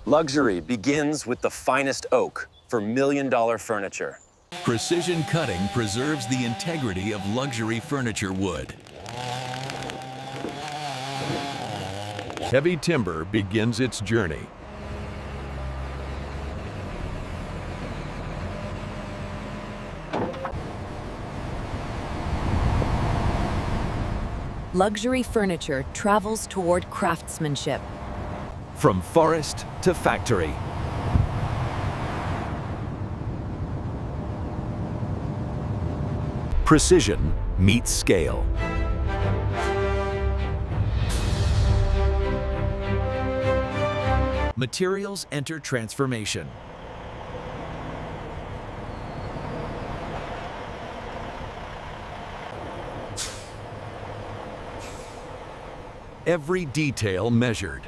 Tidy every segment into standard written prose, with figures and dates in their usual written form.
Luxury begins with the finest oak for million-dollar furniture. Precision cutting preserves the integrity of luxury furniture wood. Heavy timber begins its journey. Luxury furniture travels toward craftsmanship. From forest to factory. Precision meets scale. Materials enter transformation. Every detail measured.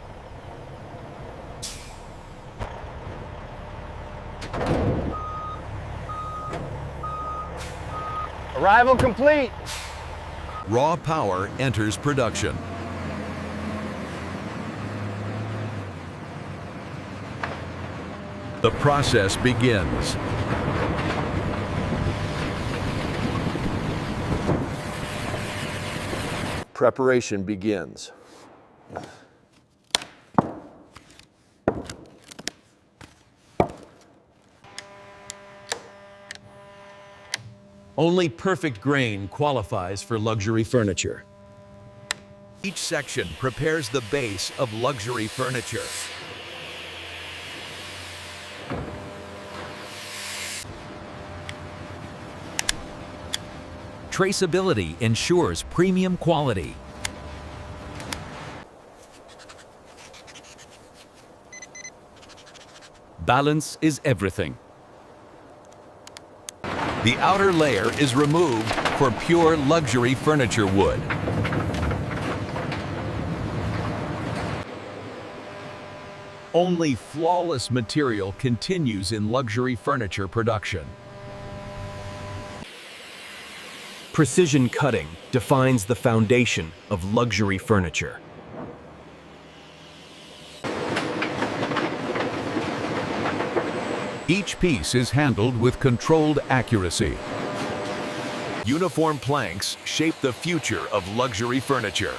Arrival complete. Raw power enters production. The process begins. Preparation begins. Only perfect grain qualifies for luxury furniture. Each section prepares the base of luxury furniture. Traceability ensures premium quality. Balance is everything. The outer layer is removed for pure luxury furniture wood. Only flawless material continues in luxury furniture production. Precision cutting defines the foundation of luxury furniture. Each piece is handled with controlled accuracy. Uniform planks shape the future of luxury furniture.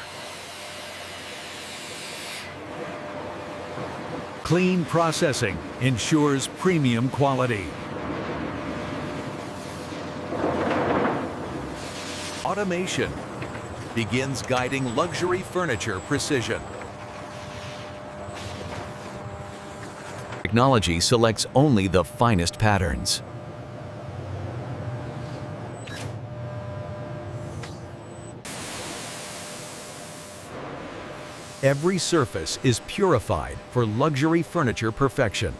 Clean processing ensures premium quality. Automation begins guiding luxury furniture precision. Technology selects only the finest patterns. Every surface is purified for luxury furniture perfection.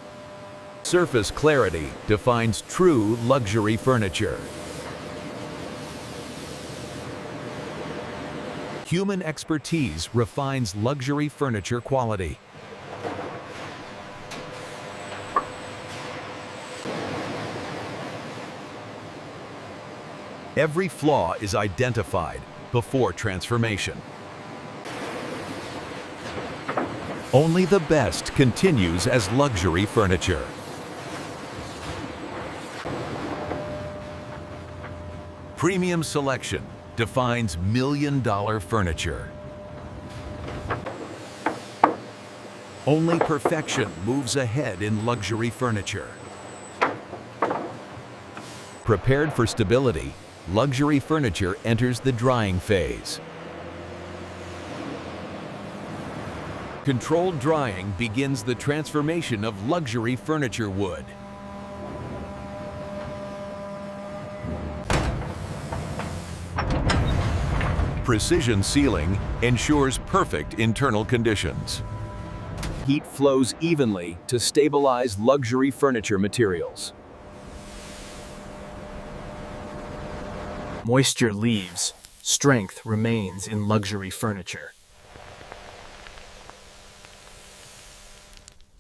Surface clarity defines true luxury furniture. Human expertise refines luxury furniture quality. Every flaw is identified before transformation. Only the best continues as luxury furniture. Premium selection defines million-dollar furniture. Only perfection moves ahead in luxury furniture. Prepared for stability, luxury furniture enters the drying phase. Controlled drying begins the transformation of luxury furniture wood. Precision sealing ensures perfect internal conditions. Heat flows evenly to stabilize luxury furniture materials. Moisture leaves, strength remains in luxury furniture.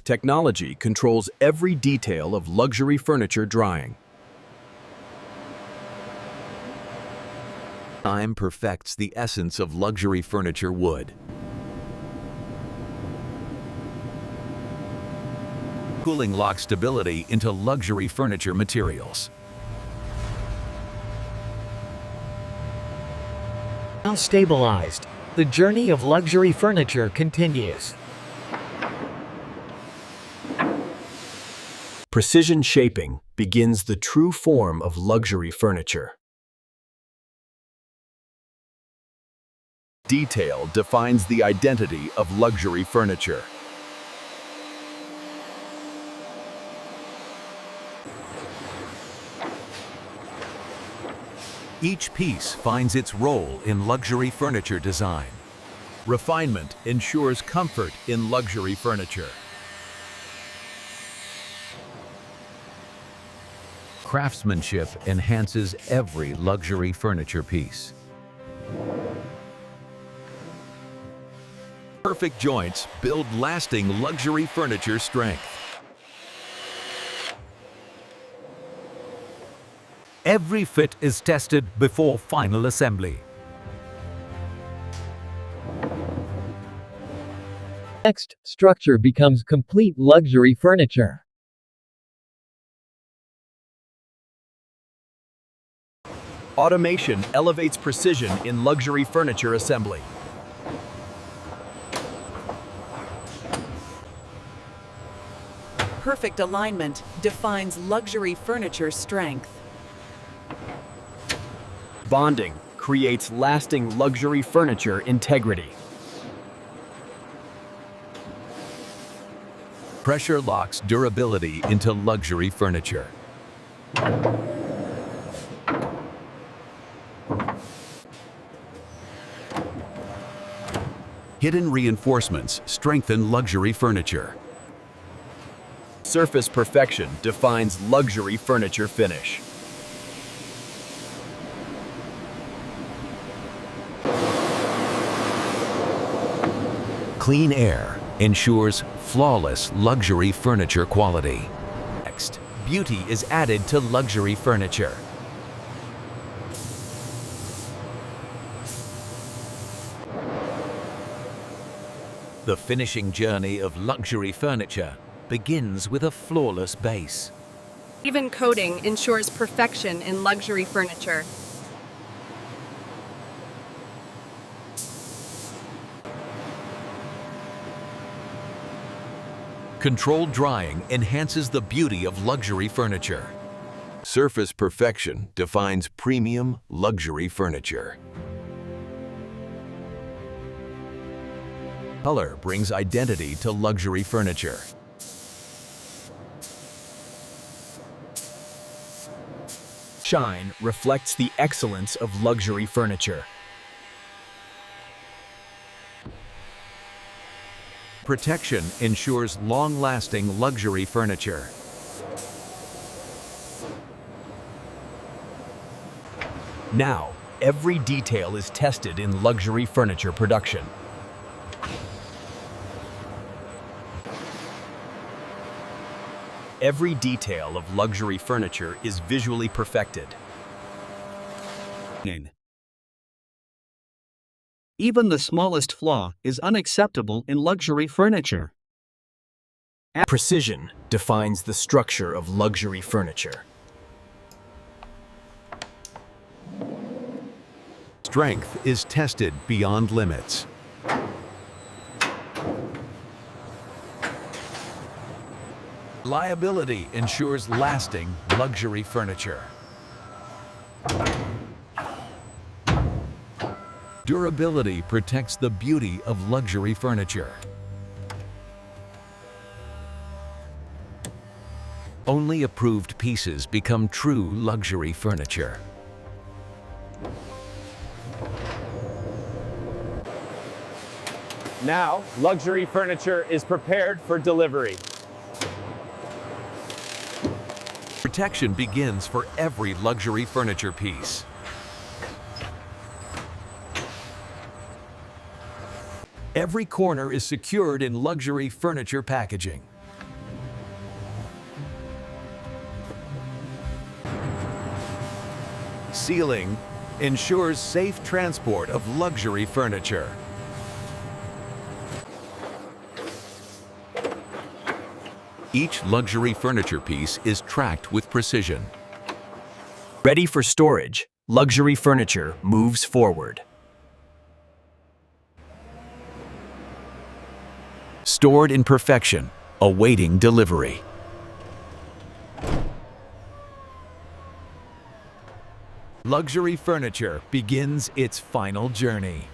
Technology controls every detail of luxury furniture drying. Time perfects the essence of luxury furniture wood. cooling lock stability into luxury furniture materials. Now stabilized, the journey of luxury furniture continues. Precision shaping begins the true form of luxury furniture. Detail defines the identity of luxury furniture. Each piece finds its role in luxury furniture design. Refinement ensures comfort in luxury furniture. Craftsmanship enhances every luxury furniture piece. Perfect joints build lasting luxury furniture strength. Every fit is tested before final assembly. Next, structure becomes complete luxury furniture. Automation elevates precision in luxury furniture assembly. Perfect alignment defines luxury furniture strength. Bonding creates lasting luxury furniture integrity. Pressure locks durability into luxury furniture. Hidden reinforcements strengthen luxury furniture. Surface perfection defines luxury furniture finish. Clean air ensures flawless luxury furniture quality. Next, beauty is added to luxury furniture. The finishing journey of luxury furniture begins with a flawless base. Even coating ensures perfection in luxury furniture. Controlled drying enhances the beauty of luxury furniture. Surface perfection defines premium luxury furniture. Color brings identity to luxury furniture. Shine reflects the excellence of luxury furniture. Protection ensures long-lasting luxury furniture. Now, every detail is tested in luxury furniture production. Every detail of luxury furniture is visually perfected. Even the smallest flaw is unacceptable in luxury furniture. Precision defines the structure of luxury furniture. Strength is tested beyond limits. Reliability ensures lasting luxury furniture. Durability protects the beauty of luxury furniture. Only approved pieces become true luxury furniture. Now, luxury furniture is prepared for delivery. Protection begins for every luxury furniture piece. Every corner is secured in luxury furniture packaging. Sealing ensures safe transport of luxury furniture. Each luxury furniture piece is tracked with precision. Ready for storage, luxury furniture moves forward. Stored in perfection, awaiting delivery. Luxury furniture begins its final journey.